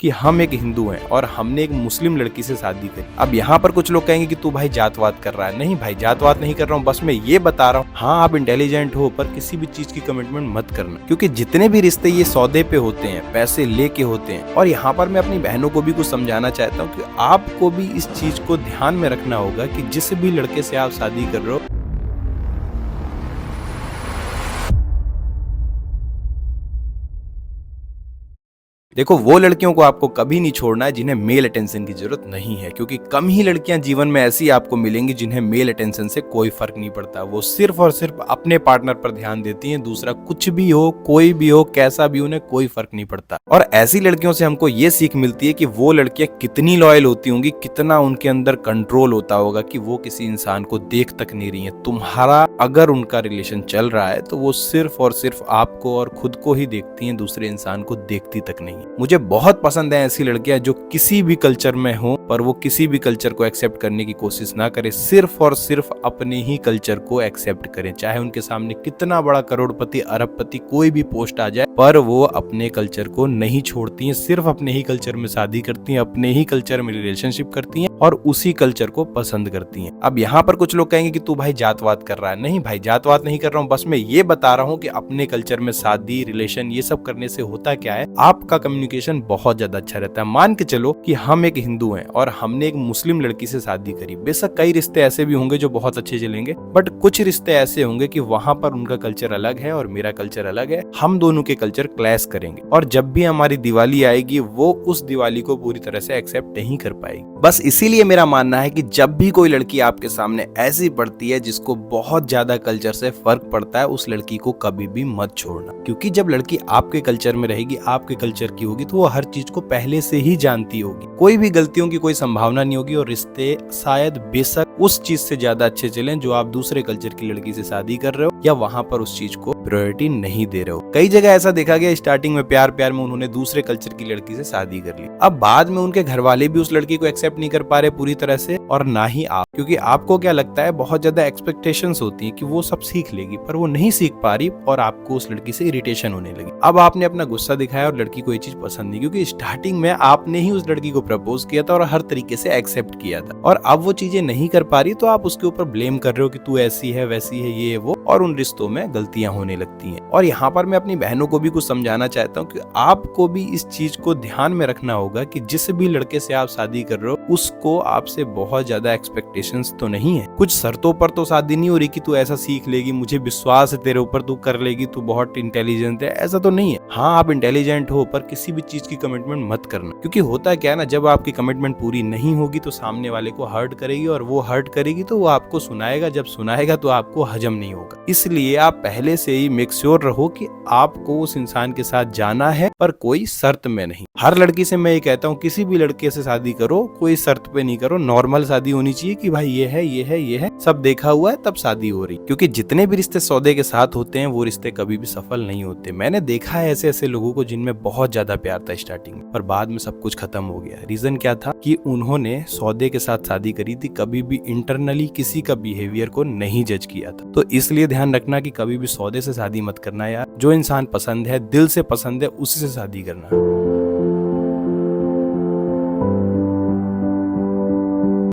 कि हम एक हिंदू हैं और हमने एक मुस्लिम लड़की से शादी करी। अब यहाँ पर कुछ लोग कहेंगे कि तू भाई जातवाद कर रहा है। नहीं भाई, जातवाद नहीं कर रहा हूँ, बस मैं ये बता रहा हूँ, हाँ आप इंटेलिजेंट हो पर किसी भी चीज की कमिटमेंट मत करना, क्योंकि जितने भी रिश्ते ये सौदे पे होते हैं, पैसे लेके होते हैं। और यहाँ पर मैं अपनी बहनों को भी कुछ समझाना चाहता हूँ कि आपको भी इस चीज को ध्यान में रखना होगा कि जिस भी लड़के से आप शादी कर रहे हो, देखो वो लड़कियों को आपको कभी नहीं छोड़ना है जिन्हें मेल अटेंशन की जरूरत नहीं है, क्योंकि कम ही लड़कियां जीवन में ऐसी आपको मिलेंगी जिन्हें मेल अटेंशन से कोई फर्क नहीं पड़ता। वो सिर्फ और सिर्फ अपने पार्टनर पर ध्यान देती हैं, दूसरा कुछ भी हो, कोई भी हो, कैसा भी, उन्हें कोई फर्क नहीं पड़ता। और ऐसी लड़कियों से हमको ये सीख मिलती है कि वो लड़कियां कितनी लॉयल होती होंगी, कितना उनके अंदर कंट्रोल होता होगा कि वो किसी इंसान को देख तक नहीं रही है। तुम्हारा अगर उनका रिलेशन चल रहा है तो वो सिर्फ और सिर्फ आपको और खुद को ही देखती हैं, दूसरे इंसान को देखती तक नहीं। मुझे बहुत पसंद है ऐसी लड़कियां जो किसी भी कल्चर में हो पर वो किसी भी कल्चर को एक्सेप्ट करने की कोशिश ना करे, सिर्फ और सिर्फ अपने ही कल्चर को एक्सेप्ट करें। चाहे उनके सामने कितना बड़ा करोड़पति, अरबपति कोई भी पोस्ट आ जाए, पर वो अपने कल्चर को नहीं छोड़ती हैं, सिर्फ अपने ही कल्चर में शादी करती हैं, अपने ही कल्चर में रिलेशनशिप करती हैं और उसी कल्चर को पसंद करती हैं। अब यहाँ पर कुछ लोग कहेंगे कि तू भाई जातवाद कर रहा है। नहीं भाई, जातवाद नहीं कर रहा हूँ, बस मैं ये बता रहा हूँ कि अपने कल्चर में शादी, रिलेशन, ये सब करने से होता क्या है, आपका कम्युनिकेशन बहुत ज्यादा अच्छा रहता है। मान के चलो कि हम एक हिंदू हैं और हमने एक मुस्लिम लड़की से शादी करी। बेशक कई रिश्ते ऐसे भी होंगे जो बहुत अच्छे चलेंगे, बट कुछ रिश्ते ऐसे होंगे कि वहां पर उनका कल्चर अलग है और मेरा कल्चर अलग है, हम दोनों के कल्चर क्लैश करेंगे और जब भी हमारी दिवाली आएगी वो उस दिवाली को पूरी तरह से एक्सेप्ट नहीं कर पाएगी। बस इसीलिए मेरा मानना है कि जब भी कोई लड़की आपके सामने ऐसी पड़ती है जिसको बहुत ज्यादा कल्चर से फर्क पड़ता है, उस लड़की को कभी भी मत छोड़ना, क्योंकि जब लड़की आपके कल्चर में रहेगी, आपके कल्चर की होगी, तो वो हर चीज को पहले से ही जानती होगी, कोई भी गलतियों की कोई संभावना नहीं होगी और रिश्ते शायद बेशक उस चीज से ज्यादा अच्छे चलें जो आप दूसरे कल्चर की लड़की से शादी कर रहे हो या वहां पर उस चीज को प्रायोरिटी नहीं दे रहे हो। कई जगह ऐसा देखा गया, स्टार्टिंग में प्यार प्यार में उन्होंने दूसरे कल्चर की लड़की से शादी कर ली, अब बाद में उनके घर वाले भी उस लड़की को एक्सेप्ट नहीं कर पा रहे पूरी तरह से और ना ही आप, क्योंकि आपको क्या लगता है, बहुत ज्यादा एक्सपेक्टेशंस होती है कि वो सब सीख लेगी, पर वो नहीं सीख पा रही और आपको उस लड़की से इरिटेशन होने लगी। अब आपने अपना गुस्सा दिखाया और लड़की को ये चीज पसंद नहीं, क्योंकि स्टार्टिंग में आपने ही उस लड़की को प्रपोज किया था और हर तरीके से एक्सेप्ट किया था, और अब वो चीजें नहीं कर पा रही तो आप उसके ऊपर ब्लेम कर रहे हो कि तू ऐसी है, वैसी है, ये वो, और उन रिश्तों में गलतियां होने लगती हैं। और यहाँ पर मैं अपनी बहनों को भी कुछ समझाना चाहता हूँ कि आपको भी इस चीज को ध्यान में रखना होगा कि जिस भी लड़के से आप शादी कर रहे हो उसको आपसे बहुत ज्यादा एक्सपेक्टेशंस तो नहीं है। कुछ शर्तों पर तो शादी नहीं हो रही कि तू ऐसा सीख लेगी, मुझे विश्वास है तेरे ऊपर, तू कर लेगी, तू बहुत इंटेलिजेंट है, ऐसा तो नहीं है। हाँ आप इंटेलिजेंट हो पर किसी भी चीज की कमिटमेंट मत करना, क्योंकि होता क्या है ना, जब आपकी कमिटमेंट पूरी नहीं होगी तो सामने वाले को हर्ट करेगी और वो हर्ट करेगी तो वो आपको सुनाएगा, जब सुनाएगा तो आपको हजम नहीं होगा। इसलिए आप पहले से ही मेक श्योर रहो कि आपको उस इंसान के साथ जाना है, पर कोई शर्त में नहीं। हर लड़की से मैं ये कहता हूँ, किसी भी लड़के से शादी करो, कोई शर्त पे नहीं करो, नॉर्मल शादी होनी चाहिए कि भाई ये है, ये है, ये है, सब देखा हुआ है तब शादी हो रही, क्योंकि जितने भी रिश्ते सौदे के साथ होते हैं वो रिश्ते कभी भी सफल नहीं होते। मैंने देखा है ऐसे ऐसे लोगों को जिनमें बहुत ज्यादा प्यार था स्टार्टिंग में, पर बाद में सब कुछ खत्म हो गया। रीजन क्या था कि उन्होंने सौदे के साथ शादी करी थी, कभी भी इंटरनली किसी का बिहेवियर को नहीं जज किया था। तो इसलिए ध्यान रखना कि कभी भी सौदे से शादी मत करना यार, जो इंसान पसंद है, दिल से पसंद है, उसी से शादी करना।